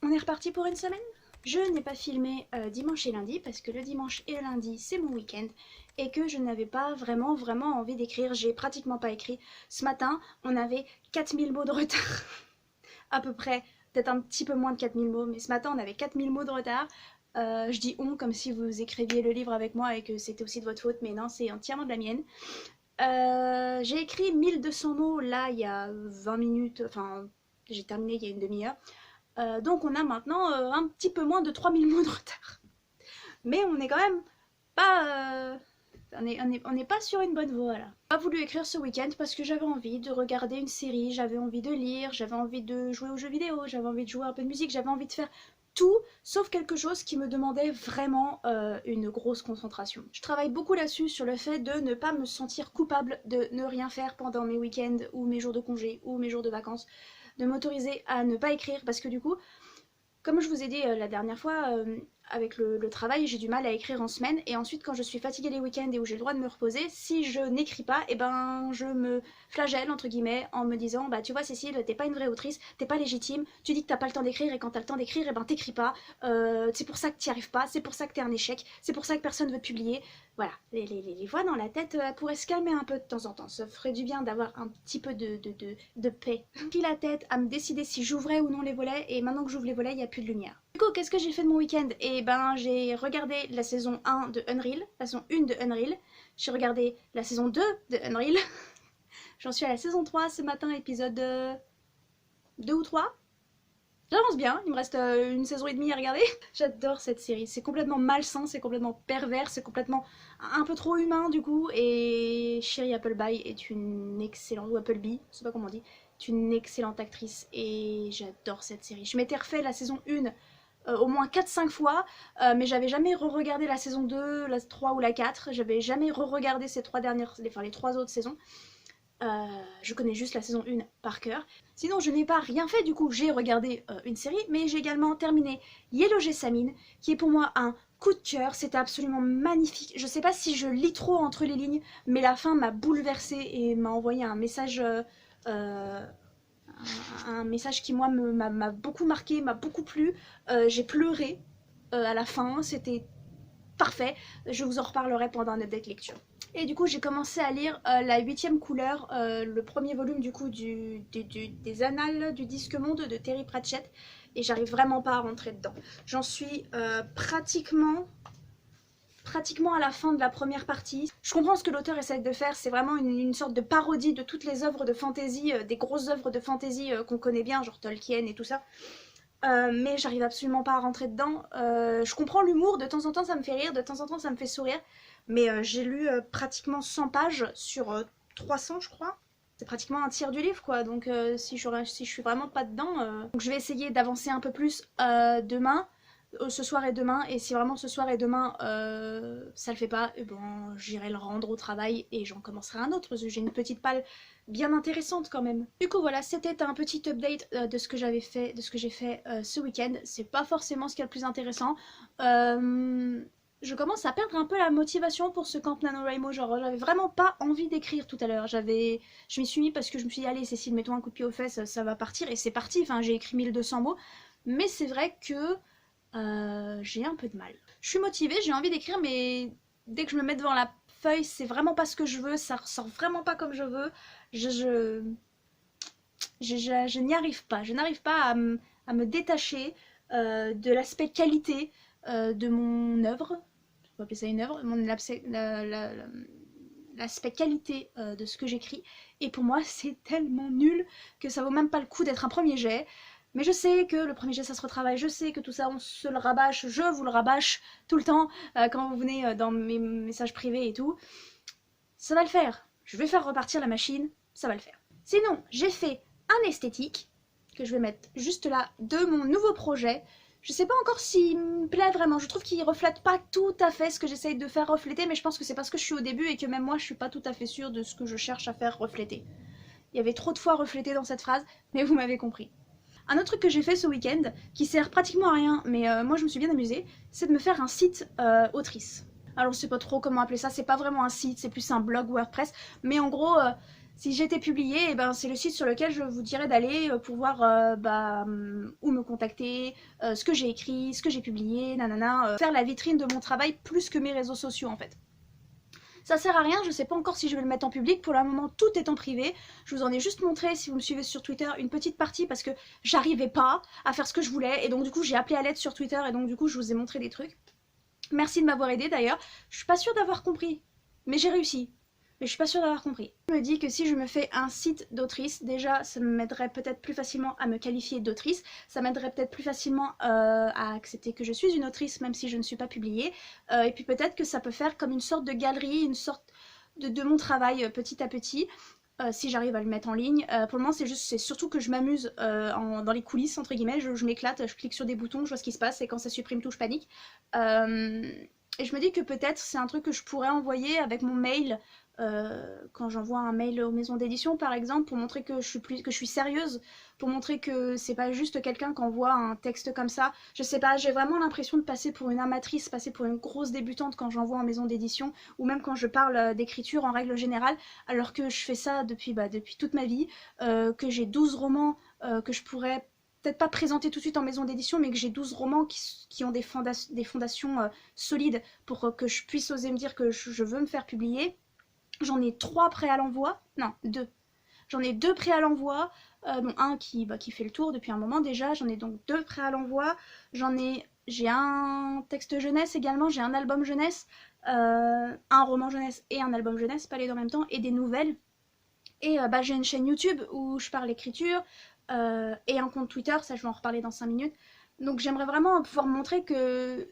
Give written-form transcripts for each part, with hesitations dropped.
On est reparti pour une semaine. Je n'ai pas filmé dimanche et lundi parce que le dimanche et le lundi c'est mon week-end et que je n'avais pas vraiment envie d'écrire. J'ai pratiquement pas écrit. Ce matin on avait 4000 mots de retard. À peu près, peut-être un petit peu moins de 4000 mots, mais ce matin on avait 4000 mots de retard. Je dis on comme si vous écriviez le livre avec moi et que c'était aussi de votre faute, mais non, c'est entièrement de la mienne. J'ai écrit 1200 mots là il y a 20 minutes, enfin j'ai terminé il y a une demi-heure. Donc on a maintenant un petit peu moins de 3000 mots de retard. Mais on est quand même pas... on n'est pas sur une bonne voie là. J'ai pas voulu écrire ce week-end parce que j'avais envie de regarder une série, j'avais envie de lire, j'avais envie de jouer aux jeux vidéo, j'avais envie de jouer un peu de musique, j'avais envie de faire tout sauf quelque chose qui me demandait vraiment une grosse concentration. Je travaille beaucoup là-dessus sur le fait de ne pas me sentir coupable de ne rien faire pendant mes week-ends ou mes jours de congé ou mes jours de vacances, de m'autoriser à ne pas écrire parce que du coup, comme je vous ai dit la dernière fois, avec le travail, j'ai du mal à écrire en semaine et ensuite quand je suis fatiguée les week-ends et où j'ai le droit de me reposer, si je n'écris pas, et ben je me flagelle entre guillemets en me disant bah tu vois Cécile, t'es pas une vraie autrice, t'es pas légitime, tu dis que t'as pas le temps d'écrire et quand t'as le temps d'écrire, et ben t'écris pas, c'est pour ça que t'y arrives pas, c'est pour ça que t'es un échec, c'est pour ça que personne veut te publier. Voilà, les voix dans la tête pourraient se calmer un peu de temps en temps, ça ferait du bien d'avoir un petit peu de paix. J'ai pris la tête à me décider si j'ouvrais ou non les volets et maintenant que j'ouvre les volets, il n'y a plus de lumière. Du coup, qu'est-ce que j'ai fait de mon week-end? Et ben, j'ai regardé la saison 1 de Unreal, la saison 1 de Unreal. J'ai regardé la saison 2 de Unreal. J'en suis à la saison 3 ce matin, épisode 2 ou 3. J'avance bien, il me reste une saison et demie à regarder. J'adore cette série, c'est complètement malsain, c'est complètement pervers, c'est complètement un peu trop humain du coup. Et Shiri Appleby est une excellente, ou Appleby, je sais pas comment on dit, est une excellente actrice et j'adore cette série. Je m'étais refait la saison 1 au moins 4-5 fois, mais j'avais jamais re-regardé la saison 2, la 3 ou la 4, j'avais jamais re-regardé ces trois dernières, enfin les trois autres saisons. Je connais juste la saison 1 par cœur. Sinon, je n'ai pas rien fait, du coup, j'ai regardé une série, mais j'ai également terminé Yellow Jessamine, qui est pour moi un coup de cœur. C'était absolument magnifique. Je sais pas si je lis trop entre les lignes, mais la fin m'a bouleversée et m'a envoyé un message... un message qui, moi, m'a beaucoup marqué, m'a beaucoup plu. J'ai pleuré à la fin, c'était parfait. Je vous en reparlerai pendant un update lecture. Et du coup, j'ai commencé à lire la 8e couleur, le premier volume du coup des Annales du Disque Monde de Terry Pratchett. Et j'arrive vraiment pas à rentrer dedans. J'en suis pratiquement à la fin de la première partie. Je comprends ce que l'auteur essaie de faire, c'est vraiment une sorte de parodie de toutes les œuvres de fantasy, des grosses œuvres de fantasy qu'on connaît bien, genre Tolkien et tout ça. Mais j'arrive absolument pas à rentrer dedans. Je comprends l'humour, de temps en temps ça me fait rire, de temps en temps ça me fait sourire. Mais j'ai lu pratiquement 100 pages sur 300 je crois. C'est pratiquement un tiers du livre quoi, donc si je suis vraiment pas dedans... Donc je vais essayer d'avancer un peu plus demain, ce soir et demain, et si vraiment ce soir et demain ça le fait pas, et bon, j'irai le rendre au travail et j'en commencerai un autre, parce que j'ai une petite palle bien intéressante quand même. Du coup voilà, c'était un petit update de ce que j'ai fait ce week-end. C'est pas forcément ce qu'il y a de plus intéressant. Je commence à perdre un peu la motivation pour ce Camp NaNoWriMo, genre j'avais vraiment pas envie d'écrire tout à l'heure. Je m'y suis mis parce que je me suis dit allez Cécile, mets-toi un coup de pied aux fesses, ça va partir, et c'est parti, enfin j'ai écrit 1200 mots, mais c'est vrai que j'ai un peu de mal. Je suis motivée, j'ai envie d'écrire, mais dès que je me mets devant la feuille, c'est vraiment pas ce que je veux, ça ressort vraiment pas comme je veux. Je n'y arrive pas, je n'arrive pas à me détacher de l'aspect qualité de mon œuvre, on va appeler ça une œuvre, l'aspect qualité de ce que j'écris, et pour moi c'est tellement nul que ça vaut même pas le coup d'être un premier jet. Mais je sais que le premier jet ça se retravaille, je sais que tout ça on se le rabâche, je vous le rabâche tout le temps quand vous venez dans mes messages privés et tout. Ça va le faire, je vais faire repartir la machine, ça va le faire. Sinon, j'ai fait un esthétique, que je vais mettre juste là, de mon nouveau projet. Je sais pas encore s'il me plaît vraiment, je trouve qu'il reflète pas tout à fait ce que j'essaye de faire refléter, mais je pense que c'est parce que je suis au début et que même moi je suis pas tout à fait sûre de ce que je cherche à faire refléter. Il y avait trop de fois reflété dans cette phrase, mais vous m'avez compris. Un autre truc que j'ai fait ce week-end, qui sert pratiquement à rien, mais moi je me suis bien amusée, c'est de me faire un site autrice. Alors je sais pas trop comment appeler ça, c'est pas vraiment un site, c'est plus un blog WordPress, mais en gros Si j'étais publiée, eh ben, c'est le site sur lequel je vous dirais d'aller pour voir où me contacter, ce que j'ai écrit, ce que j'ai publié, nanana, faire la vitrine de mon travail plus que mes réseaux sociaux en fait. Ça sert à rien, je sais pas encore si je vais le mettre en public, pour le moment tout est en privé. Je vous en ai juste montré, si vous me suivez sur Twitter, une petite partie parce que j'arrivais pas à faire ce que je voulais et donc du coup j'ai appelé à l'aide sur Twitter et donc du coup je vous ai montré des trucs. Merci de m'avoir aidé d'ailleurs, je suis pas sûre d'avoir compris, mais j'ai réussi. Mais je suis pas sûre d'avoir compris. Je me dis que si je me fais un site d'autrice, déjà ça m'aiderait peut-être plus facilement à me qualifier d'autrice, ça m'aiderait peut-être plus facilement à accepter que je suis une autrice même si je ne suis pas publiée, et puis peut-être que ça peut faire comme une sorte de galerie, une sorte de mon travail petit à petit. Si j'arrive à le mettre en ligne. Pour le moment, c'est surtout que je m'amuse dans les coulisses, entre guillemets. Je m'éclate, je clique sur des boutons, je vois ce qui se passe, et quand ça supprime tout, je panique. Et je me dis que peut-être c'est un truc que je pourrais envoyer avec mon mail, quand j'envoie un mail aux maisons d'édition par exemple, pour montrer que je suis sérieuse, pour montrer que c'est pas juste quelqu'un qui envoie un texte comme ça. Je sais pas, j'ai vraiment l'impression de passer pour une amatrice, passer pour une grosse débutante quand j'envoie en maison d'édition, ou même quand je parle d'écriture en règle générale, alors que je fais ça depuis toute ma vie, que j'ai 12 romans que je pourrais peut-être pas présenter tout de suite en maison d'édition, mais que j'ai 12 romans qui ont des fondations solides pour que je puisse oser me dire que je veux me faire publier. J'en ai 3 prêts à l'envoi, non, 2. J'en ai 2 prêts à l'envoi, dont un qui fait le tour depuis un moment déjà, j'en ai donc 2 prêts à l'envoi, j'ai un texte jeunesse également, j'ai un album jeunesse, un roman jeunesse et un album jeunesse, pas les deux en même temps, et des nouvelles. Et j'ai une chaîne YouTube où je parle écriture, et un compte Twitter, ça je vais en reparler dans 5 minutes. Donc j'aimerais vraiment pouvoir montrer que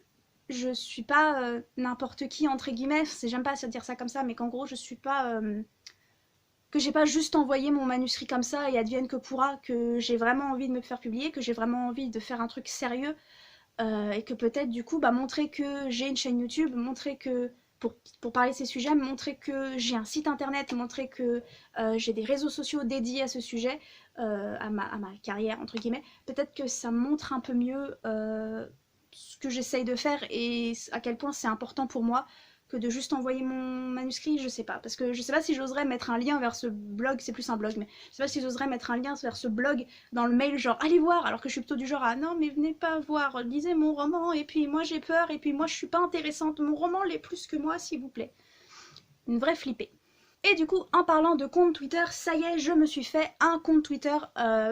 je suis pas n'importe qui entre guillemets, j'aime pas dire ça comme ça, mais qu'en gros je suis pas que j'ai pas juste envoyé mon manuscrit comme ça et advienne que pourra, que j'ai vraiment envie de me faire publier, que j'ai vraiment envie de faire un truc sérieux, et que peut-être du coup montrer que j'ai une chaîne YouTube, montrer que pour parler de ces sujets, montrer que j'ai un site internet, montrer que j'ai des réseaux sociaux dédiés à ce sujet, à ma carrière entre guillemets, peut-être que ça montre un peu mieux ce que j'essaye de faire et à quel point c'est important pour moi que de juste envoyer mon manuscrit, je sais pas. Parce que je sais pas si j'oserais mettre un lien vers ce blog, c'est plus un blog, mais je sais pas si j'oserais mettre un lien vers ce blog dans le mail, genre allez voir, alors que je suis plutôt du genre ah non mais venez pas voir, lisez mon roman, et puis moi j'ai peur, et puis moi je suis pas intéressante, mon roman l'est plus que moi s'il vous plaît. Une vraie flippée. Et du coup, en parlant de compte Twitter, ça y est, je me suis fait un compte Twitter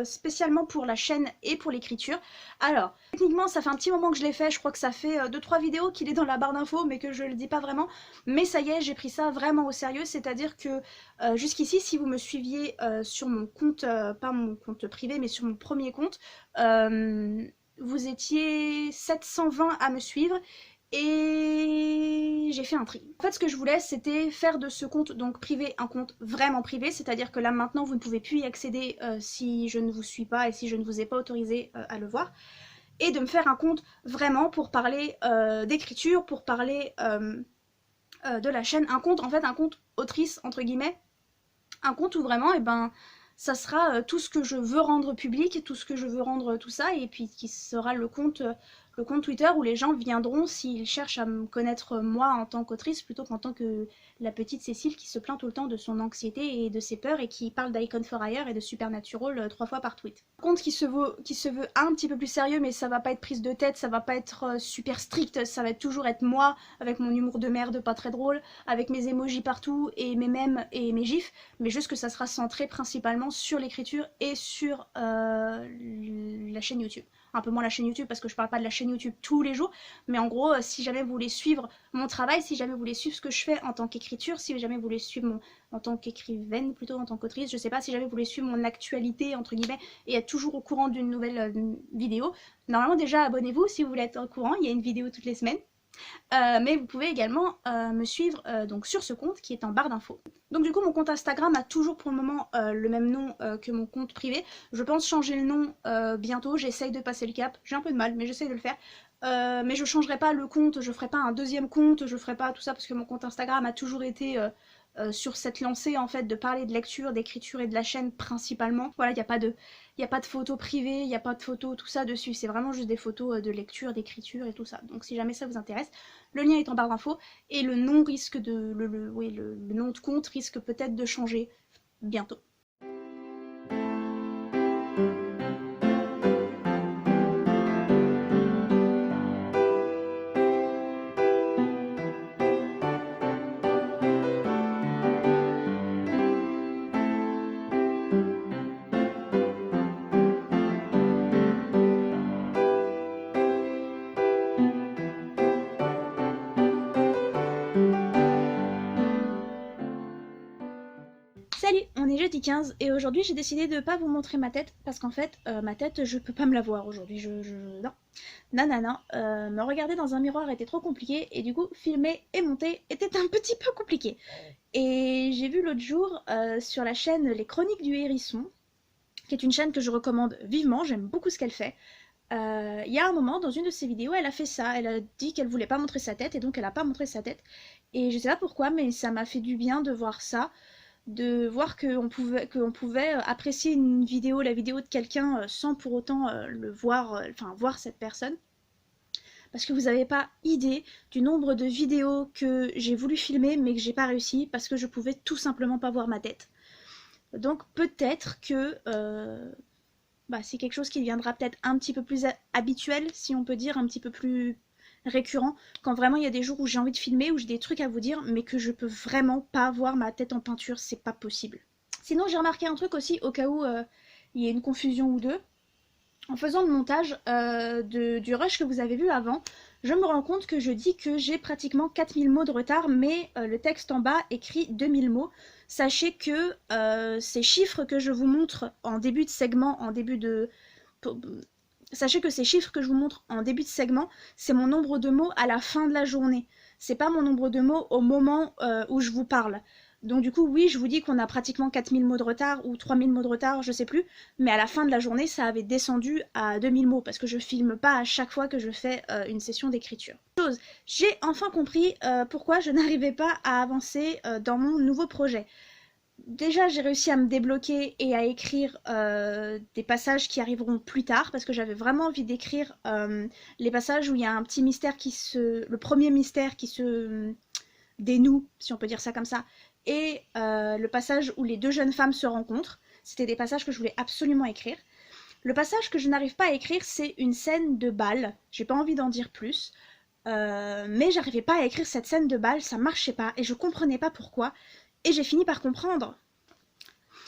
spécialement pour la chaîne et pour l'écriture. Alors, techniquement, ça fait un petit moment que je l'ai fait, je crois que ça fait 2-3 vidéos qu'il est dans la barre d'infos, mais que je le dis pas vraiment. Mais ça y est, j'ai pris ça vraiment au sérieux, c'est-à-dire que jusqu'ici, si vous me suiviez sur mon compte, pas mon compte privé, mais sur mon premier compte, vous étiez 720 à me suivre, et j'ai fait un tri. En fait, ce que je voulais, c'était faire de ce compte donc privé un compte vraiment privé, c'est-à-dire que là maintenant vous ne pouvez plus y accéder si je ne vous suis pas et si je ne vous ai pas autorisé à le voir, et de me faire un compte vraiment pour parler d'écriture, pour parler de la chaîne, un compte en fait, un compte autrice entre guillemets, un compte où vraiment, ça sera tout ce que je veux rendre public, tout ce que je veux rendre tout ça, et puis qui sera le compte Twitter où les gens viendront s'ils cherchent à me connaître moi en tant qu'autrice plutôt qu'en tant que la petite Cécile qui se plaint tout le temps de son anxiété et de ses peurs et qui parle d'Icon for Hire et de Supernatural 3 fois par tweet. Un compte qui se veut un petit peu plus sérieux, mais ça va pas être prise de tête, ça va pas être super strict, ça va toujours être moi avec mon humour de merde pas très drôle, avec mes emojis partout et mes mèmes et mes gifs, mais juste que ça sera centré principalement sur l'écriture et sur la chaîne YouTube. Un peu moins la chaîne YouTube parce que je parle pas de la chaîne YouTube tous les jours, mais en gros, si jamais vous voulez suivre mon travail, si jamais vous voulez suivre ce que je fais en tant qu'écriture, si jamais vous voulez suivre en tant qu'écrivaine, plutôt en tant qu'autrice, je sais pas, si jamais vous voulez suivre mon actualité, entre guillemets, et être toujours au courant d'une nouvelle vidéo, normalement déjà abonnez-vous si vous voulez être au courant, il y a une vidéo toutes les semaines. Mais vous pouvez également me suivre donc sur ce compte qui est en barre d'infos. Donc du coup mon compte Instagram a toujours pour le moment le même nom que mon compte privé. Je pense changer le nom bientôt, j'essaye de passer le cap, j'ai un peu de mal mais j'essaye de le faire. Mais je changerai pas le compte, je ferai pas un deuxième compte, je ferai pas tout ça parce que mon compte Instagram a toujours été sur cette lancée en fait de parler de lecture, d'écriture et de la chaîne principalement. Voilà, il n'y a pas de photos privées, il n'y a pas de photos tout ça dessus, c'est vraiment juste des photos de lecture, d'écriture et tout ça. Donc si jamais ça vous intéresse, le lien est en barre d'infos et le nom risque de le nom de compte risque peut-être de changer bientôt. Salut, on est jeudi 15 et aujourd'hui j'ai décidé de pas vous montrer ma tête parce qu'en fait ma tête je peux pas me la voir aujourd'hui, non. Non, me regarder dans un miroir était trop compliqué et du coup filmer et monter était un petit peu compliqué. Et j'ai vu l'autre jour sur la chaîne Les Chroniques du Hérisson, qui est une chaîne que je recommande vivement, j'aime beaucoup ce qu'elle fait. Il y a un moment dans une de ses vidéos elle a fait ça, elle a dit qu'elle voulait pas montrer sa tête et donc elle a pas montré sa tête. Et je sais pas pourquoi mais ça m'a fait du bien de voir ça, de voir qu'on pouvait apprécier une vidéo, la vidéo de quelqu'un sans pour autant le voir, enfin voir cette personne. Parce que vous n'avez pas idée du nombre de vidéos que j'ai voulu filmer mais que j'ai pas réussi parce que je pouvais tout simplement pas voir ma tête. Donc peut-être que c'est quelque chose qui deviendra peut-être un petit peu plus habituel, si on peut dire, un petit peu plus récurrent, quand vraiment il y a des jours où j'ai envie de filmer, où j'ai des trucs à vous dire, mais que je peux vraiment pas voir ma tête en peinture, c'est pas possible. Sinon j'ai remarqué un truc aussi, au cas où il y a une confusion ou deux. En faisant le montage du rush que vous avez vu avant, je me rends compte que je dis que j'ai pratiquement 4000 mots de retard, mais le texte en bas écrit 2000 mots. Sachez que ces chiffres que je vous montre en début de segment, Sachez que ces chiffres que je vous montre en début de segment, c'est mon nombre de mots à la fin de la journée. C'est pas mon nombre de mots au moment où je vous parle. Donc du coup, oui, je vous dis qu'on a pratiquement 4000 mots de retard ou 3000 mots de retard, je sais plus, mais à la fin de la journée, ça avait descendu à 2000 mots parce que je filme pas à chaque fois que je fais une session d'écriture. J'ai enfin compris pourquoi je n'arrivais pas à avancer dans mon nouveau projet. Déjà, j'ai réussi à me débloquer et à écrire des passages qui arriveront plus tard parce que j'avais vraiment envie d'écrire les passages où il y a un petit mystère le premier mystère qui se dénoue, si on peut dire ça comme ça, et le passage où les deux jeunes femmes se rencontrent. C'était des passages que je voulais absolument écrire. Le passage que je n'arrive pas à écrire, c'est une scène de bal. J'ai pas envie d'en dire plus. Mais j'arrivais pas à écrire cette scène de bal, ça marchait pas, et je comprenais pas pourquoi. Et j'ai fini par comprendre.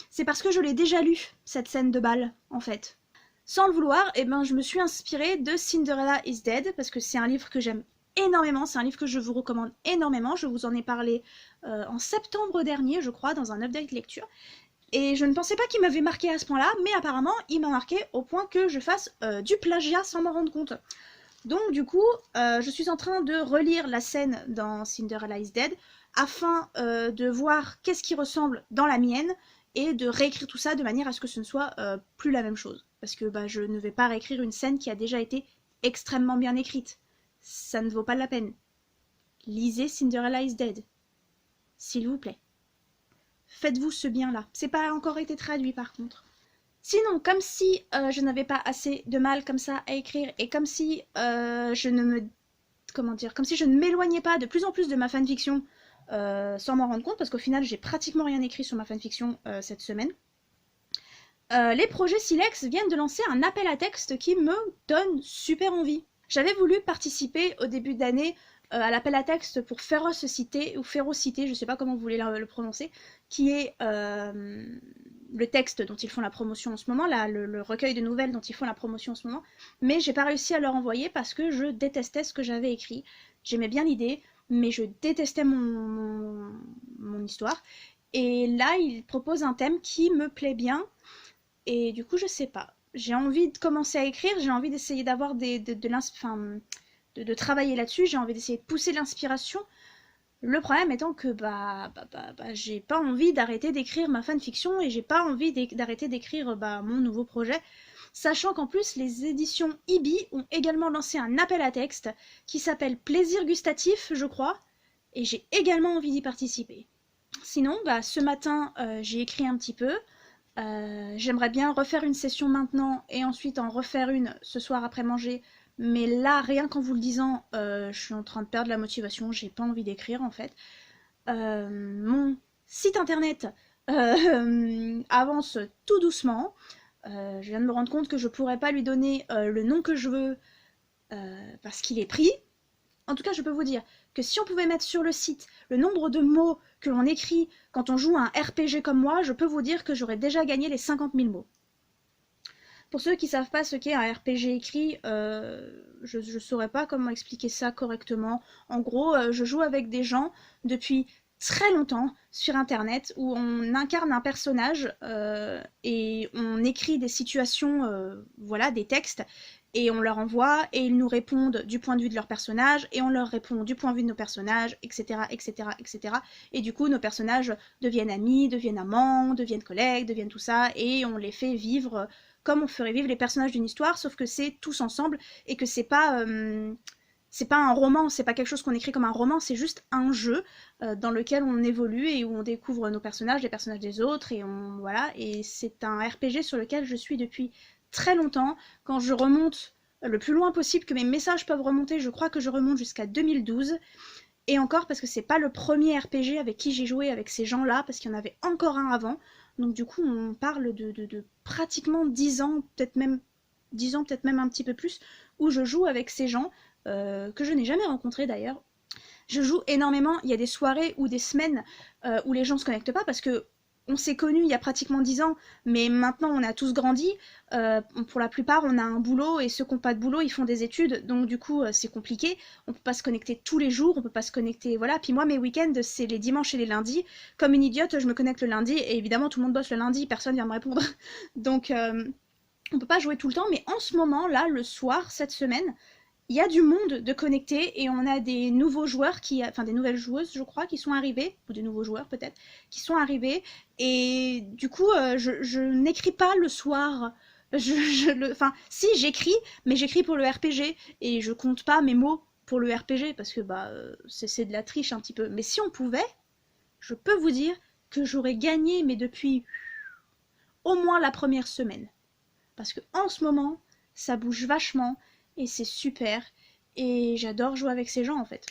C'est parce que je l'ai déjà lu, cette scène de bal, en fait. Sans le vouloir, je me suis inspirée de Cinderella is Dead, parce que c'est un livre que j'aime énormément, c'est un livre que je vous recommande énormément. Je vous en ai parlé en septembre dernier, je crois, dans un update lecture. Et je ne pensais pas qu'il m'avait marqué à ce point-là, mais apparemment, il m'a marqué au point que je fasse du plagiat sans m'en rendre compte. Donc du coup, je suis en train de relire la scène dans Cinderella is Dead afin de voir qu'est-ce qui ressemble dans la mienne et de réécrire tout ça de manière à ce que ce ne soit plus la même chose. Parce que je ne vais pas réécrire une scène qui a déjà été extrêmement bien écrite. Ça ne vaut pas la peine. Lisez Cinderella is Dead. S'il vous plaît. Faites-vous ce bien-là. C'est pas encore été traduit par contre. Sinon, comme si je n'avais pas assez de mal comme ça à écrire et comme si je ne me... Comment dire, comme si je ne m'éloignais pas de plus en plus de ma fanfiction sans m'en rendre compte, parce qu'au final j'ai pratiquement rien écrit sur ma fanfiction cette semaine. Les projets Silex viennent de lancer un appel à texte qui me donne super envie. J'avais voulu participer au début d'année à l'appel à texte pour Férocité, ou Férocité, je sais pas comment vous voulez le prononcer, qui est le texte dont ils font la promotion en ce moment, là, le recueil de nouvelles dont ils font la promotion en ce moment, mais j'ai pas réussi à leur envoyer parce que je détestais ce que j'avais écrit. J'aimais bien l'idée, mais je détestais mon histoire. Et là, ils proposent un thème qui me plaît bien, et du coup, je sais pas. J'ai envie de commencer à écrire, j'ai envie d'essayer d'avoir de travailler là-dessus, j'ai envie d'essayer de pousser l'inspiration. Le problème étant que j'ai pas envie d'arrêter d'écrire ma fanfiction et j'ai pas envie d'arrêter d'écrire mon nouveau projet, sachant qu'en plus les éditions Ibi ont également lancé un appel à texte qui s'appelle Plaisir gustatif, je crois, et j'ai également envie d'y participer. Sinon, ce matin, j'ai écrit un petit peu. J'aimerais bien refaire une session maintenant et ensuite en refaire une ce soir après manger. Mais là, rien qu'en vous le disant, je suis en train de perdre la motivation, j'ai pas envie d'écrire en fait. Mon site internet avance tout doucement. Je viens de me rendre compte que je pourrais pas lui donner le nom que je veux parce qu'il est pris. En tout cas, je peux vous dire que si on pouvait mettre sur le site le nombre de mots que l'on écrit quand on joue à un RPG comme moi, je peux vous dire que j'aurais déjà gagné les 50 000 mots. Pour ceux qui ne savent pas ce qu'est un RPG écrit, je ne saurais pas comment expliquer ça correctement. En gros, je joue avec des gens depuis très longtemps sur internet où on incarne un personnage et on écrit des situations, voilà, des textes, et on leur envoie et ils nous répondent du point de vue de leur personnage et on leur répond du point de vue de nos personnages, etc., etc., etc. Et du coup, nos personnages deviennent amis, deviennent amants, deviennent collègues, deviennent tout ça, et on les fait vivre comme on ferait vivre les personnages d'une histoire, sauf que c'est tous ensemble et que c'est pas un roman, c'est pas quelque chose qu'on écrit comme un roman, c'est juste un jeu dans lequel on évolue et où on découvre nos personnages, les personnages des autres, et on voilà. Et c'est un RPG sur lequel je suis depuis très longtemps. Quand je remonte le plus loin possible que mes messages peuvent remonter, je crois que je remonte jusqu'à 2012. Et encore parce que c'est pas le premier RPG avec qui j'ai joué avec ces gens-là, parce qu'il y en avait encore un avant. Donc du coup, on parle de pratiquement 10 ans, peut-être même 10 ans, peut-être même un petit peu plus, où je joue avec ces gens, que je n'ai jamais rencontrés d'ailleurs. Je joue énormément, il y a des soirées ou des semaines où les gens se connectent pas parce que on s'est connus il y a pratiquement 10 ans, mais maintenant on a tous grandi. Pour la plupart, on a un boulot et ceux qui n'ont pas de boulot, ils font des études, donc du coup c'est compliqué. On peut pas se connecter tous les jours, on peut pas se connecter, voilà. Puis moi, mes week-ends, c'est les dimanches et les lundis. Comme une idiote, je me connecte le lundi et évidemment tout le monde bosse le lundi, personne vient me répondre. Donc on peut pas jouer tout le temps, mais en ce moment là, le soir, cette semaine, il y a du monde de connecté et on a des nouveaux joueurs enfin des nouvelles joueuses, je crois, qui sont arrivées, ou des nouveaux joueurs peut-être, qui sont arrivés. Et du coup, je n'écris pas le soir. Enfin, si j'écris, mais j'écris pour le RPG et je compte pas mes mots pour le RPG parce que bah c'est de la triche un petit peu. Mais si on pouvait, je peux vous dire que j'aurais gagné, mais depuis au moins la première semaine. Parce que en ce moment, ça bouge vachement et c'est super. Et j'adore jouer avec ces gens en fait.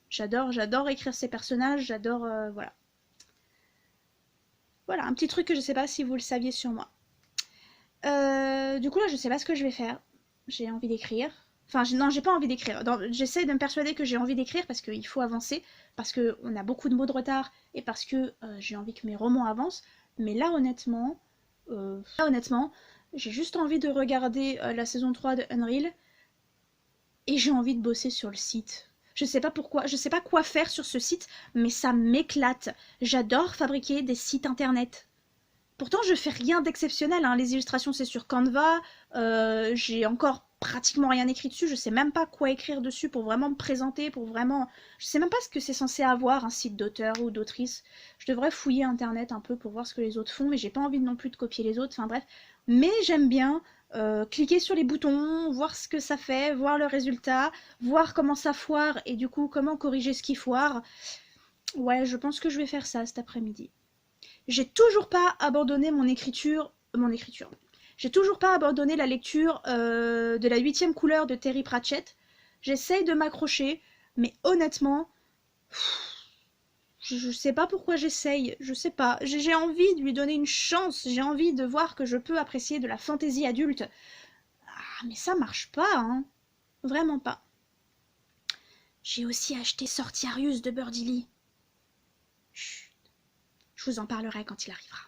J'adore écrire ces personnages, j'adore voilà. Voilà, un petit truc que je sais pas si vous le saviez sur moi. Du coup là, je sais pas ce que je vais faire. J'ai envie d'écrire. Enfin, non, j'ai pas envie d'écrire. J'essaie de me persuader que j'ai envie d'écrire parce qu'il faut avancer, parce qu'on a beaucoup de mots de retard et parce que j'ai envie que mes romans avancent. Mais là honnêtement, j'ai juste envie de regarder la saison 3 de Unreal et j'ai envie de bosser sur le site. Je sais pas pourquoi, je sais pas quoi faire sur ce site, mais ça m'éclate. J'adore fabriquer des sites internet. Pourtant, je fais rien d'exceptionnel, hein. Les illustrations, c'est sur Canva. J'ai encore pratiquement rien écrit dessus. Je sais même pas quoi écrire dessus pour vraiment me présenter, pour vraiment. Je sais même pas ce que c'est censé avoir un site d'auteur ou d'autrice. Je devrais fouiller internet un peu pour voir ce que les autres font, mais j'ai pas envie non plus de copier les autres. Enfin bref, mais j'aime bien cliquer sur les boutons, voir ce que ça fait, voir le résultat, voir comment ça foire et du coup comment corriger ce qui foire. Ouais, je pense que je vais faire ça cet après-midi. J'ai toujours pas abandonné mon écriture. J'ai toujours pas abandonné la lecture de la 8e couleur de Terry Pratchett. J'essaye de m'accrocher, mais honnêtement, je sais pas pourquoi j'essaye, je sais pas. J'ai envie de lui donner une chance, j'ai envie de voir que je peux apprécier de la fantaisie adulte. Ah, mais ça marche pas, hein. Vraiment pas. J'ai aussi acheté Sortiarius de Birdie Lee. Chut. Je vous en parlerai quand il arrivera.